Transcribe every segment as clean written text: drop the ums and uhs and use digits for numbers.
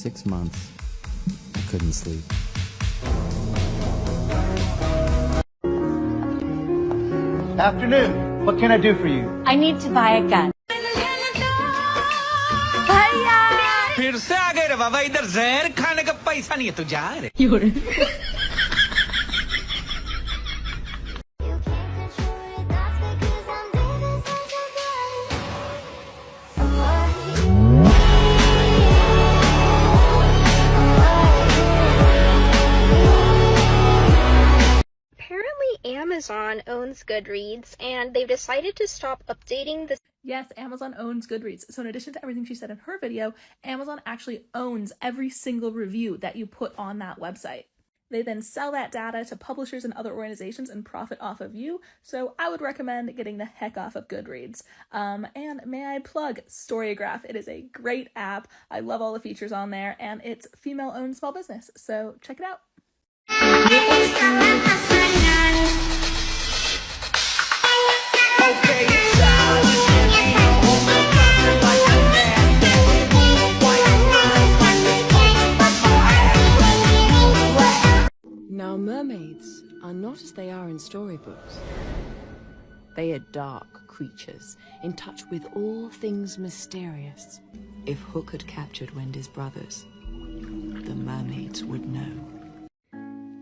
6 months, I couldn't sleep. Afternoon. What can I do for you? I need to buy a gun. फिर से आ गए रे बाबा इधर जहर खाने का पैसा नहीं है तू जा रे Amazon owns Goodreads, and they've decided to stop updating the... Yes, Amazon owns Goodreads. So in addition to everything she said in her video, Amazon actually owns every single review that you put on that website. They then sell that data to publishers and other organizations and profit off of you. So I would recommend getting the heck off of Goodreads. And may I plug Storygraph? It is a great app. I love all the features on there, and it's female-owned small business. So check it out. Now, mermaids are not as they are in storybooks. They are dark creatures, in touch with all things mysterious. If Hook had captured Wendy's brothers, the mermaids would know.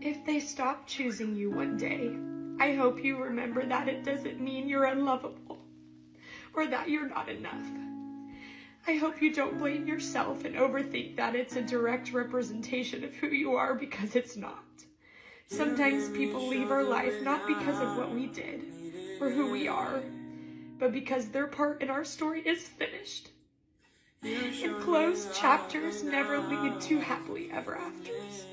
If they stop choosing you one day, I hope you remember that it doesn't mean you're unlovable, or that you're not enough. I hope you don't blame yourself and overthink that it's a direct representation of who you are, because it's not. Sometimes people leave our life not because of what we did or who we are, but because their part in our story is finished. And closed chapters never lead to happily ever afters.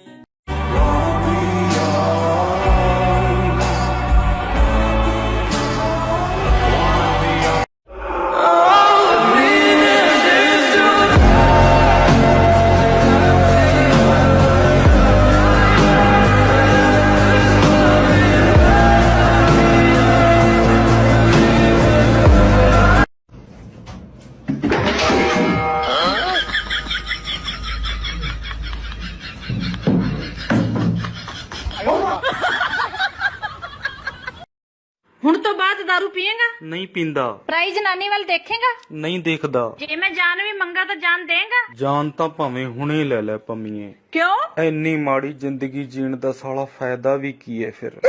ਹੁਣ ਤੋਂ ਬਾਅਦ दारू ਪੀਏਗਾ ਨਹੀਂ ਪੀਂਦਾ ਪ੍ਰਾਈ ਜਨਾਨੀ ਵੱਲ ਦੇਖੇਗਾ ਨਹੀਂ ਦੇਖਦਾ ਜੇ ਮੈਂ ਜਾਨ ਵੀ ਮੰਗਾ ਤਾਂ ਜਾਨ ਦੇਗਾ ਜਾਨ ਤਾਂ ਭਾਵੇਂ ਹੁਣੇ ਲੈ ਲੈ ਪੰਮੀਏ ਕਿਉਂ ਐਨੀ ਮਾੜੀ ਜ਼ਿੰਦਗੀ ਜੀਣ ਦਾ ਸਾਲਾ ਫਾਇਦਾ ਵੀ ਕੀ ਹੈ ਫਿਰ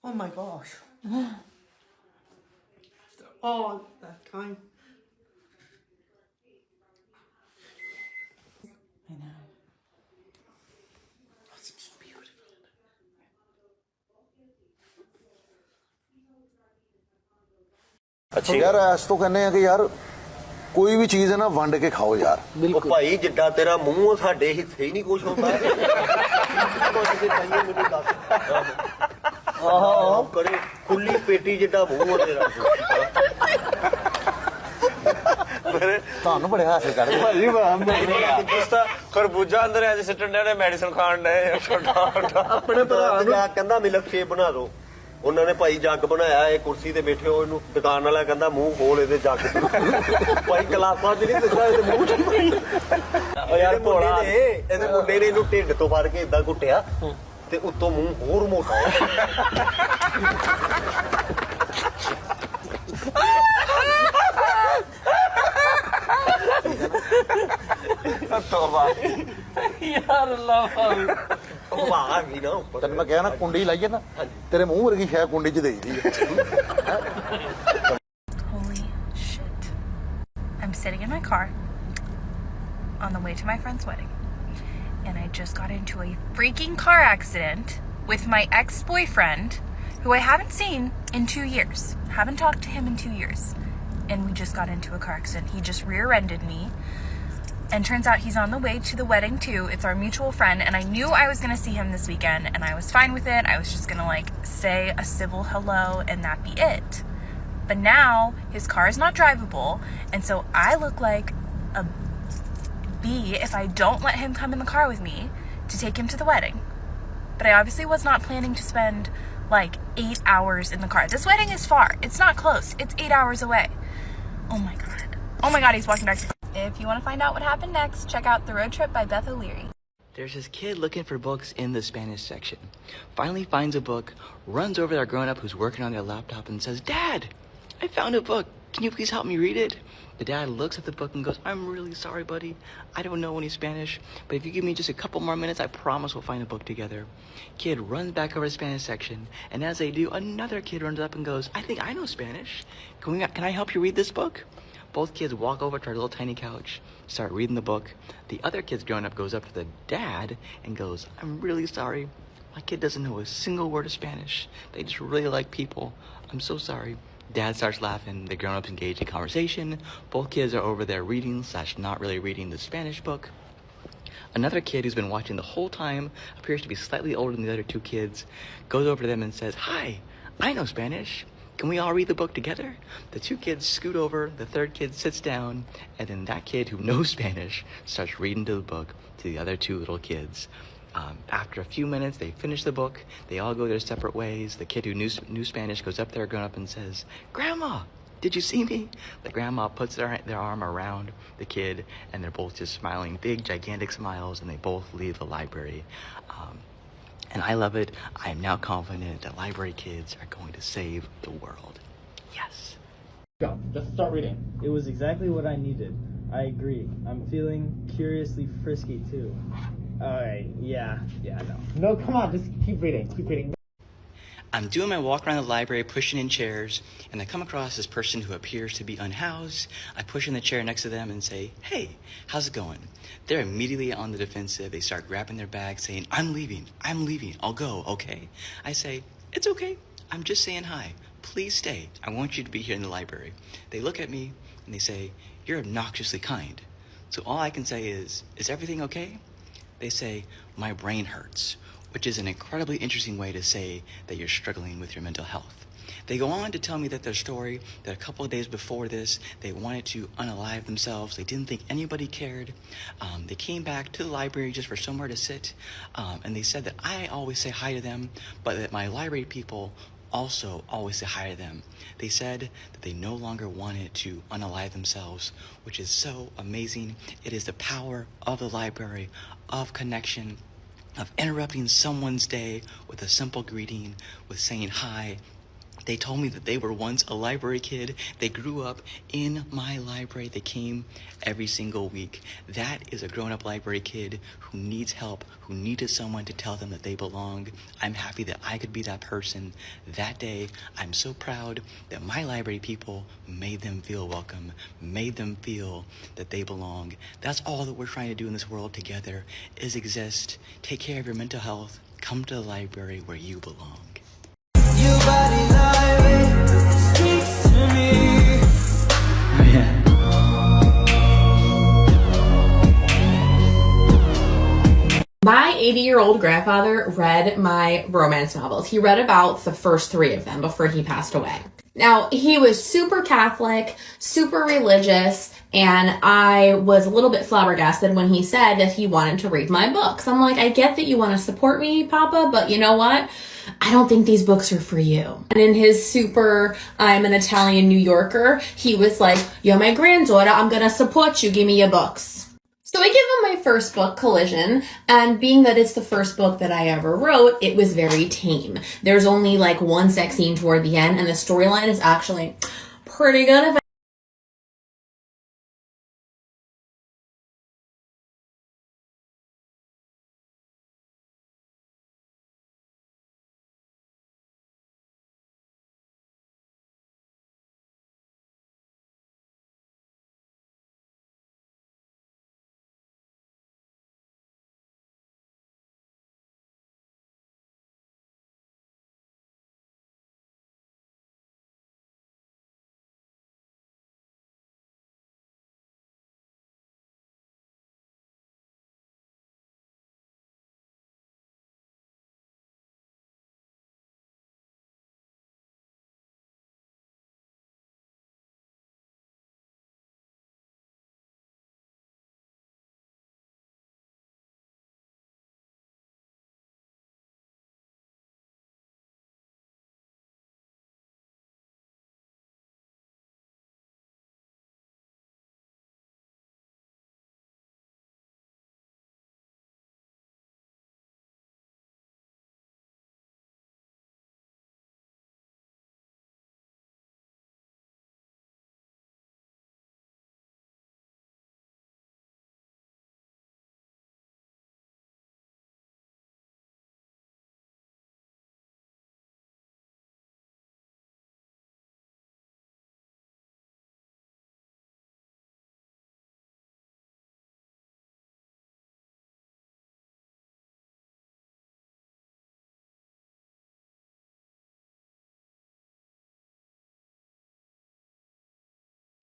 Oh my gosh. All that time. I know. That's just beautiful. ਅੱਛਾ ਯਾਰ ਇਸ ਤੋਂ ਕਹਿੰਦੇ ਆ ਕਿ ਯਾਰ ਕੋਈ ਵੀ ਚੀਜ਼ ਹੈ ਨਾ ਵੰਡ ਕੇ ਖਾਓ ਯਾਰ ਉਹ ਭਾਈ ਜਿੱਡਾ ਤੇਰਾ ਮੂੰਹ ਸਾਡੇ ਹਿੱਸੇ ਹੀ ਨਹੀਂ ਕੁਝ ਹੁੰਦਾ ਆਹ ਕਰੇ ਖੁੱਲੀ ਪੇਟੀ ਜਿੱਡਾ ਮੂੰਹ ਆ ਤੇਰਾ ਤੁਹਾਨੂੰ ਬੜੇ ਹਾਸੇ ਕਰਦੇ ਭਾਜੀ ਦੋਸਤਾ ਖਰਬੂਜਾ ਅੰਦਰ ਐ ਸਿੱਟਣ ਦੇ ਮੈਡੀਸਨ ਖਾਣ ਦੇ ਛੋਟਾ ਆਪਣੇ ਭਰਾ ਨੂੰ ਕਹਿੰਦਾ ਮਿਲਕ ਸ਼ੇਪ ਬਣਾ ਦੋ ਉਹਨਾਂ ਨੇ ਭਾਈ ਜੱਗ ਬਣਾਇਆ ਇਹ ਕੁਰਸੀ ਤੇ ਬੈਠੇ ਹੋ ਇਹਨੂੰ ਦੁਕਾਨ ਵਾਲਾ ਕਹਿੰਦਾ ਮੂੰਹ ਖੋਲ ਇਹਦੇ ਜੱਗ ਭਾਈ ਕਲਾਸਾਂ ਚ ਨਹੀਂ ਦਿਸਦਾ ਇਹਦੇ ਮੂੰਹ ਚ ਓ ਯਾਰ ਭੋਲਾ ਇਹਦੇ ਮੁੰਡੇ ਨੇ ਇਹਨੂੰ ਢਿੱਡ ਤੋਂ ਫੜ ਕੇ ਇਦਾਂ ਘੁੱਟਿਆ ਤੇ ਉੱਤੋਂ ਮੂੰਹ ਹੋਰ ਮੋਟਾ ਤੋਬਾ ਯਾਰ ਅੱਲਾ ਵਾਹ ਵੀ ਨਾ ਤੈਨੂੰ ਮੈਂ ਕਿਹਾ ਨਾ ਕੁੰਡੀ ਲਾਈਏ ਨਾ ਤੇਰੇ ਮੂੰਹ ਵਰਗੀ ਸ਼ੈ ਕੁੰਡੀ ਚ ਦੇਈਦੀ ਹੈ Holy shit. I'm sitting in my car on the way to my friend's wedding, and I just got into a freaking car accident with my ex-boyfriend, who I haven't seen in 2 years. Haven't talked to him in 2 years. And we just got into a car accident. He just rear-ended me. And turns out he's on the way to the wedding too. It's our mutual friend, and I knew I was gonna see him this weekend, and I was fine with it. I was just gonna like say a civil hello and that be it. But now his car is not drivable, and so I look like a B if I don't let him come in the car with me to take him to the wedding. But I obviously was not planning to spend like 8 hours in the car. This wedding is far. It's not close. It's 8 hours away. Oh my God. Oh my God, he's walking back. If you want to find out what happened next, check out The Road Trip by Beth O'Leary. There's this kid looking for books in the Spanish section. Finally finds a book, runs over to our grown-up who's working on their laptop and says, "Dad, I found a book. Can you please help me read it?" The dad looks at the book and goes, "I'm really sorry, buddy. I don't know any Spanish, but if you give me just a couple more minutes, I promise we'll find a book together." Kid runs back over to the Spanish section, and as they do, another kid runs up and goes, "I think I know Spanish. Can I help you read this book?" Both kids walk over to our little tiny couch, start reading the book. The other kid's grown up goes up to the dad and goes, "I'm really sorry. My kid doesn't know a single word of Spanish. They just really like people. I'm so sorry." Dad starts laughing. The grown-ups engage in conversation. Both kids are over there reading / not really reading the Spanish book. Another kid who's been watching the whole time, appears to be slightly older than the other two kids, goes over to them and says, "Hi, I know Spanish. Can we all read the book together?" The two kids scoot over, the third kid sits down, and then that kid who knows Spanish starts reading the book to the other two little kids. After a few minutes, they finish the book. They all go their separate ways. The kid who knew Spanish goes up there, grown up, and says, "Grandma, did you see me?" The grandma puts their arm around the kid, and they're both just smiling, big, gigantic smiles, and they both leave the library. And I love it. I am now confident that library kids are going to save the world. Yes. Go. Just start reading. It was exactly what I needed. I agree. I'm feeling curiously frisky too. Alright, yeah, no. No, come on, just keep reading, keep reading. I'm doing my walk around the library, pushing in chairs, and I come across this person who appears to be unhoused. I push in the chair next to them and say, "Hey, how's it going?" They're immediately on the defensive. They start grabbing their bags, saying, I'm leaving, I'll go, okay?" I say, "It's okay, I'm just saying hi. Please stay. I want you to be here in the library." They look at me and they say, "You're obnoxiously kind." So all I can say is everything okay? They say, "My brain hurts," which is an incredibly interesting way to say that you're struggling with your mental health. They go on to tell me that their story, that a couple of days before this, they wanted to unalive themselves. They didn't think anybody cared. They came back to the library just for somewhere to sit, and they said that I always say hi to them, but that my library people also always say hi to them. They said that they no longer wanted to unalive themselves, which is so amazing. It is the power of the library, of connection, of interrupting someone's day with a simple greeting, with saying hi. They told me that they were once a library kid. They grew up in my library. They came every single week. That is a grown-up library kid who needs help, who needed someone to tell them that they belong. I'm happy that I could be that person that day. I'm so proud that my library people made them feel welcome, made them feel that they belong. That's all that we're trying to do in this world together, is exist. Take care of your mental health. Come to the library where you belong. My 80-year-old grandfather read my romance novels. He read about the first 3 of them before he passed away. Now, he was super Catholic, super religious, and I was a little bit flabbergasted when he said that he wanted to read my books. I'm like, I get that you want to support me, Papa, but you know what? I don't think these books are for you. And in his super, I'm an Italian New Yorker, he was like, "You're my granddaughter, I'm gonna support you, give me your books." So I give him my first book, Collision, and being that it's the first book that I ever wrote, it was very tame. There's only like one sex scene toward the end, and the storyline is actually pretty good.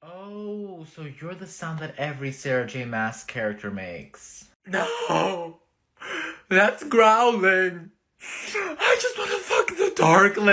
Oh, so you're the sound that every Sarah J. Maas character makes. No! That's growling! I just want to fuck the darkling!